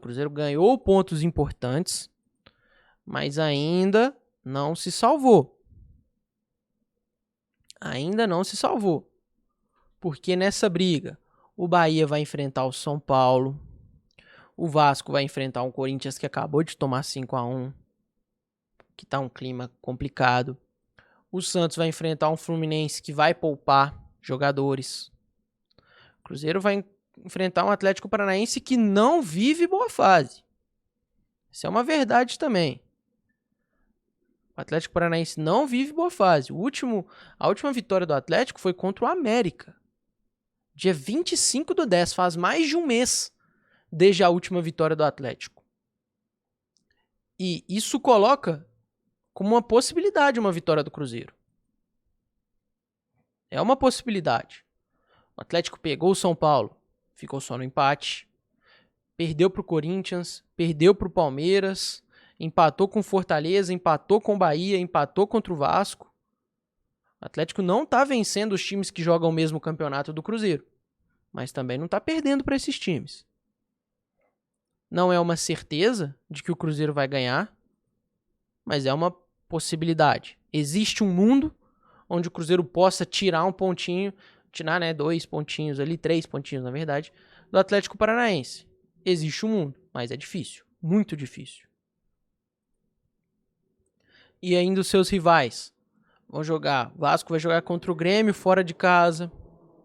O Cruzeiro ganhou pontos importantes, mas ainda não se salvou. Ainda não se salvou. Porque nessa briga, o Bahia vai enfrentar o São Paulo, o Vasco vai enfrentar um Corinthians que acabou de tomar 5-1, que tá um clima complicado. O Santos vai enfrentar um Fluminense que vai poupar jogadores. O Cruzeiro vai enfrentar um Atlético Paranaense que não vive boa fase. Isso é uma verdade também. O Atlético Paranaense não vive boa fase. A última vitória do Atlético foi contra o América. Dia 25/10, faz mais de um mês desde a última vitória do Atlético. E isso coloca como uma possibilidade uma vitória do Cruzeiro. É uma possibilidade. O Atlético pegou o São Paulo, ficou só no empate. Perdeu para o Corinthians, perdeu para o Palmeiras, empatou com o Fortaleza, empatou com o Bahia, empatou contra o Vasco. O Atlético não está vencendo os times que jogam o mesmo campeonato do Cruzeiro, mas também não está perdendo para esses times. Não é uma certeza de que o Cruzeiro vai ganhar, mas é uma possibilidade. Existe um mundo onde o Cruzeiro possa tirar um pontinho, tirar 2 pontinhos ali, 3 pontinhos na verdade, do Atlético Paranaense. Existe um mundo, mas é difícil, muito difícil. E ainda os seus rivais vão jogar. O Vasco vai jogar contra o Grêmio fora de casa.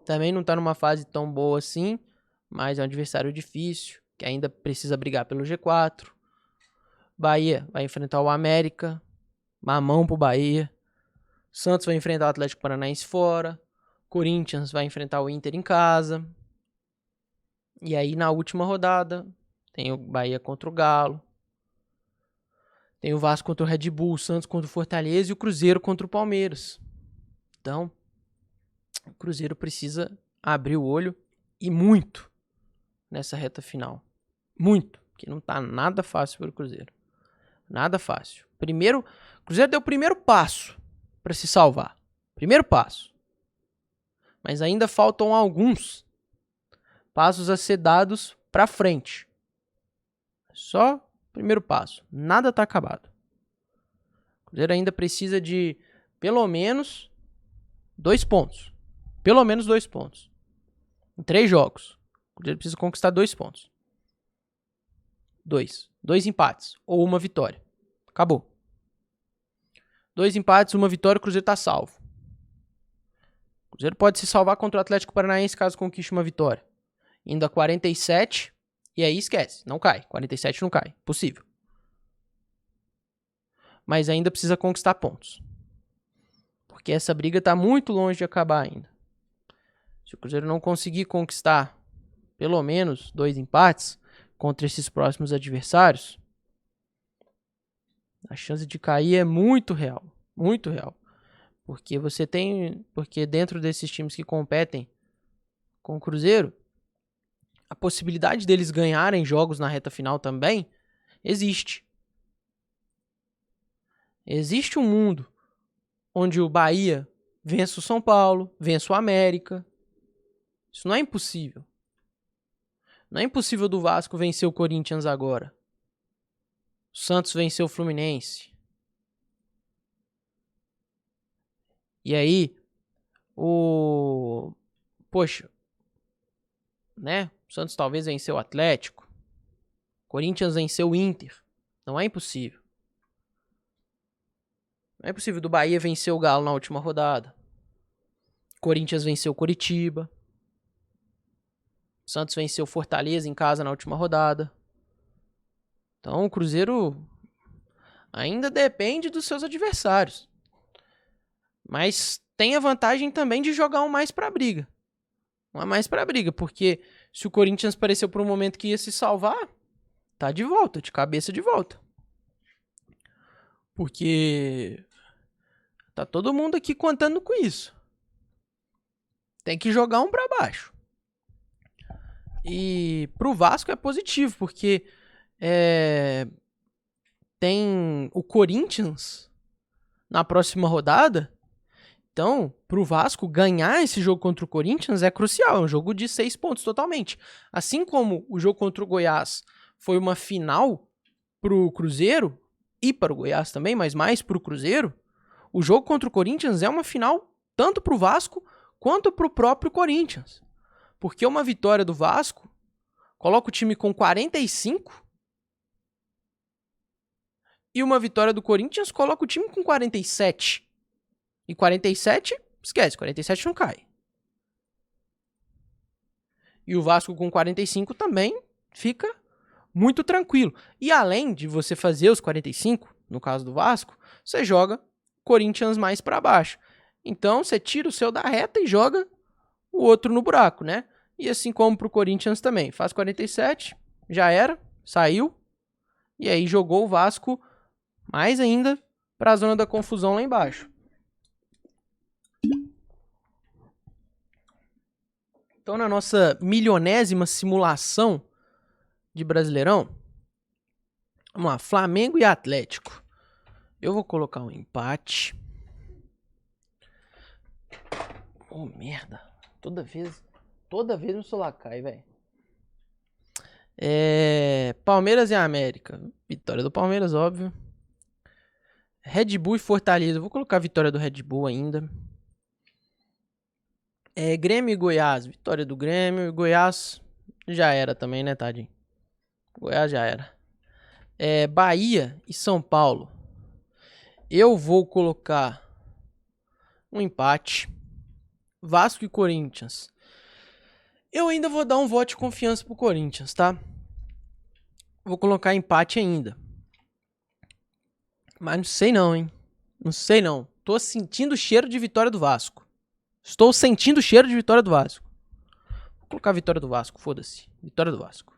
Também não está numa fase tão boa assim, mas é um adversário difícil, que ainda precisa brigar pelo G4. Bahia vai enfrentar o América, mamão pro Bahia. Santos vai enfrentar o Atlético Paranaense fora. Corinthians vai enfrentar o Inter em casa. E aí na última rodada tem o Bahia contra o Galo. Tem o Vasco contra o Red Bull, o Santos contra o Fortaleza e o Cruzeiro contra o Palmeiras. Então, o Cruzeiro precisa abrir o olho e muito nessa reta final. Muito, porque não tá nada fácil para o Cruzeiro. Nada fácil. O Cruzeiro deu o primeiro passo para se salvar. Primeiro passo. Mas ainda faltam alguns passos a ser dados para frente. Só o primeiro passo. Nada tá acabado. O Cruzeiro ainda precisa de pelo menos 2 pontos. Pelo menos 2 pontos. Em 3 jogos. O Cruzeiro precisa conquistar 2 pontos. 2 empates ou uma vitória. Acabou. 2 empates, uma vitória, o Cruzeiro tá salvo. O Cruzeiro pode se salvar contra o Atlético Paranaense caso conquiste uma vitória. Indo a 47, e aí esquece, não cai. 47 não cai, possível. Mas ainda precisa conquistar pontos. Porque essa briga tá muito longe de acabar ainda. Se o Cruzeiro não conseguir conquistar pelo menos 2 empates contra esses próximos adversários, a chance de cair é muito real. Muito real. Porque dentro desses times que competem com o Cruzeiro, a possibilidade deles ganharem jogos na reta final também existe. Existe um mundo onde o Bahia vence o São Paulo, vence o América. Isso não é impossível. Não é impossível do Vasco vencer o Corinthians agora. O Santos venceu o Fluminense. E aí, Poxa, né? O Santos talvez venceu o Atlético. O Corinthians venceu o Inter. Não é impossível. Não é impossível do Bahia vencer o Galo na última rodada. O Corinthians venceu o Coritiba. O Santos venceu o Fortaleza em casa na última rodada. Então o Cruzeiro ainda depende dos seus adversários. Mas tem a vantagem também de jogar um mais pra briga. Um a mais pra briga, porque se o Corinthians pareceu por um momento que ia se salvar, tá de volta, de cabeça de volta. Porque tá todo mundo aqui contando com isso. Tem que jogar um pra baixo. E pro Vasco é positivo, porque tem o Corinthians na próxima rodada. Então, pro Vasco ganhar esse jogo contra o Corinthians é crucial. É um jogo de 6 pontos totalmente. Assim como o jogo contra o Goiás foi uma final pro Cruzeiro e para o Goiás também, mas mais pro Cruzeiro, o jogo contra o Corinthians é uma final tanto pro Vasco quanto pro próprio Corinthians. Porque uma vitória do Vasco coloca o time com 45 e uma vitória do Corinthians coloca o time com 47. E 47, esquece, 47 não cai. E o Vasco com 45 também fica muito tranquilo. E além de você fazer os 45, no caso do Vasco, você joga Corinthians mais para baixo. Então você tira o seu da reta e joga o outro no buraco, né? E assim como pro Corinthians também. Faz 47, já era, saiu. E aí jogou o Vasco mais ainda para a zona da confusão lá embaixo. Então, na nossa milionésima simulação de Brasileirão, vamos lá, Flamengo e Atlético. Eu vou colocar um empate. Oh, merda. Toda vez meu celular cai, velho. Palmeiras e América. Vitória do Palmeiras, óbvio. Red Bull e Fortaleza. Vou colocar a vitória do Red Bull ainda. Grêmio e Goiás. Vitória do Grêmio. E Goiás já era também, né, tadinho? Goiás já era. Bahia e São Paulo. Eu vou colocar um empate. Vasco e Corinthians. Eu ainda vou dar um voto de confiança pro Corinthians, tá? Vou colocar empate ainda. Mas não sei não, hein? Não sei não. Tô sentindo o cheiro de vitória do Vasco. Estou sentindo o cheiro de vitória do Vasco. Vou colocar a vitória do Vasco, foda-se. Vitória do Vasco.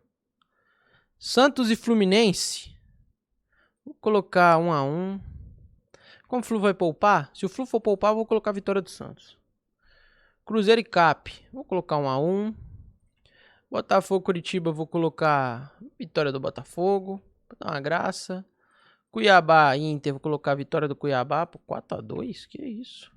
Santos e Fluminense. Vou colocar 1-1. Como o Flu vai poupar? Se o Flu for poupar, vou colocar a vitória do Santos. Cruzeiro e Cap. Vou colocar 1-1. Botafogo e Curitiba, vou colocar vitória do Botafogo. Pra dar uma graça. Cuiabá e Inter, vou colocar a vitória do Cuiabá por 4-2. Que isso?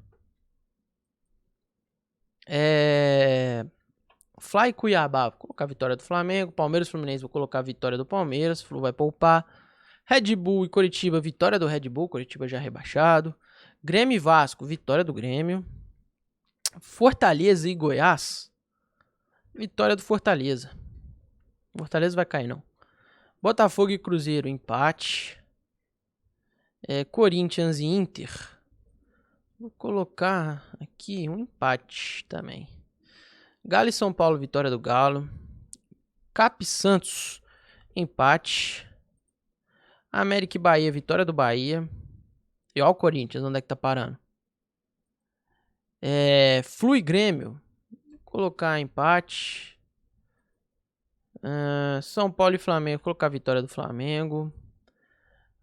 Fly e Cuiabá, vou colocar a vitória do Flamengo. Palmeiras e Fluminense, vou colocar a vitória do Palmeiras. Flu vai poupar. Red Bull e Coritiba, vitória do Red Bull. Coritiba já rebaixado. Grêmio e Vasco, vitória do Grêmio. Fortaleza e Goiás, vitória do Fortaleza. Fortaleza vai cair, não. Botafogo e Cruzeiro, empate. Corinthians e Inter. Vou colocar aqui um empate também. Galo e São Paulo, vitória do Galo. Cap e Santos, empate. América e Bahia, vitória do Bahia. E ó o Corinthians, onde é que tá parando? Flu e Grêmio, vou colocar empate. São Paulo e Flamengo, vou colocar a vitória do Flamengo.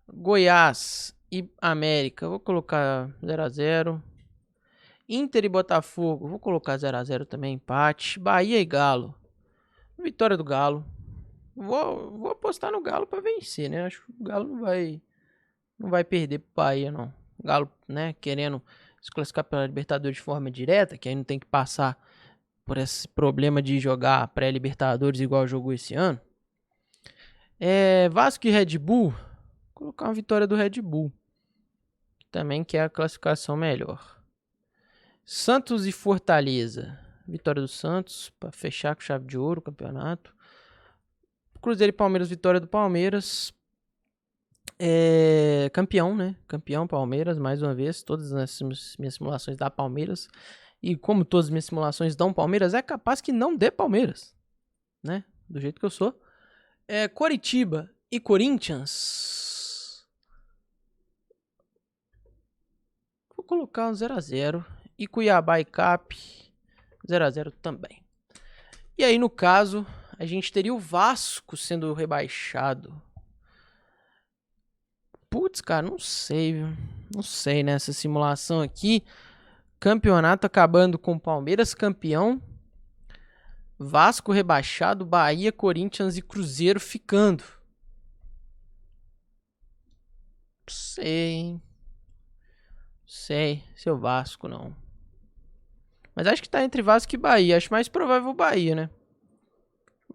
Goiás e América, vou colocar 0-0. Inter e Botafogo, vou colocar 0-0 também, empate. Bahia e Galo, vitória do Galo. Vou apostar no Galo para vencer, né? Acho que o Galo não vai perder pro Bahia, não. O Galo, né, querendo se classificar pela Libertadores de forma direta, que aí não tem que passar por esse problema de jogar pré-Libertadores igual jogou esse ano. Vasco e Red Bull, vou colocar uma vitória do Red Bull, que também quer a classificação melhor. Santos e Fortaleza, vitória do Santos, para fechar com chave de ouro o campeonato. Cruzeiro e Palmeiras, vitória do Palmeiras. Campeão, né? Campeão Palmeiras, mais uma vez. Todas as minhas simulações dá Palmeiras. E como todas as minhas simulações dão Palmeiras, é capaz que não dê Palmeiras, né? Do jeito que eu sou. Coritiba e Corinthians, vou colocar um 0-0. E Cuiabá e Cap, 0-0 também. E aí, no caso, a gente teria o Vasco sendo rebaixado. Putz, cara, não sei, viu? Não sei, né? Essa simulação aqui. Campeonato acabando com Palmeiras campeão. Vasco rebaixado. Bahia, Corinthians e Cruzeiro ficando. Não sei, hein? Sei, seu Vasco não. Mas acho que tá entre Vasco e Bahia. Acho mais provável o Bahia, né?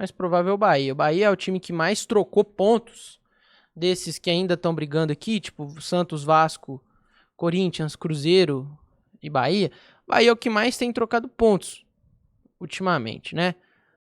mais provável é o Bahia. O Bahia é o time que mais trocou pontos desses que ainda estão brigando aqui, tipo Santos, Vasco, Corinthians, Cruzeiro e Bahia. Bahia é o que mais tem trocado pontos ultimamente, né?